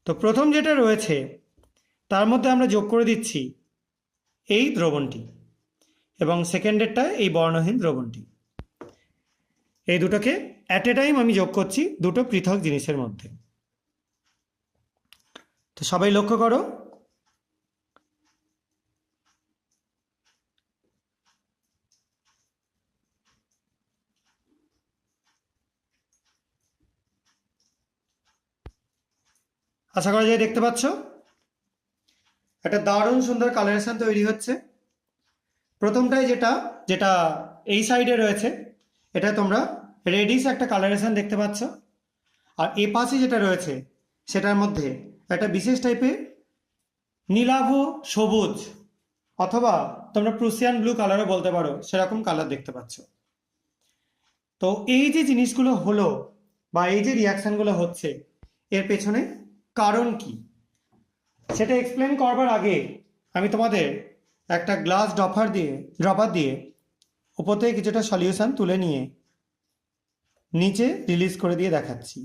তো প্রথম যেটা রয়েছে তার মধ্যে আমরা যোগ করে দিচ্ছি এই দ্রবণটি এবং সেকেন্ডেরটা এই বর্ণহীন দ্রবণটি। এই দুটোকে অ্যাট এ টাইম আমি যোগ করছি দুটো পৃথক জিনিসের মধ্যে। তো সবাই লক্ষ্য করো, আশা করা যায় দেখতে পাচ্ছ একটা দারুণ সুন্দর কালারেশন তৈরি হচ্ছে। প্রথমটাই যেটা যেটা এই সাইডে রয়েছে এটা তোমরা রেডিশ একটা কালারেশন দেখতে পাচ্ছ, আর এ পাশে যেটা রয়েছে সেটার মধ্যে একটা বিশেষ টাইপের নীলাভ সবুজ অথবা তোমরা প্রুসিয়ান ব্লু কালারও বলতে পারো, সেরকম কালার দেখতে পাচ্ছ। তো এই যে জিনিসগুলো হলো বা এই যে রিয়াকশানগুলো হচ্ছে এর পেছনে কারণ কি সেটা এক্সপ্লেন করবার আগে আমি তোমাদের একটা গ্লাস ড্রপার দিয়ে উপর থেকে কিছুটা সলিউশন তুলে নিয়ে নিচে রিলিজ করে দিয়ে দেখাচ্ছি।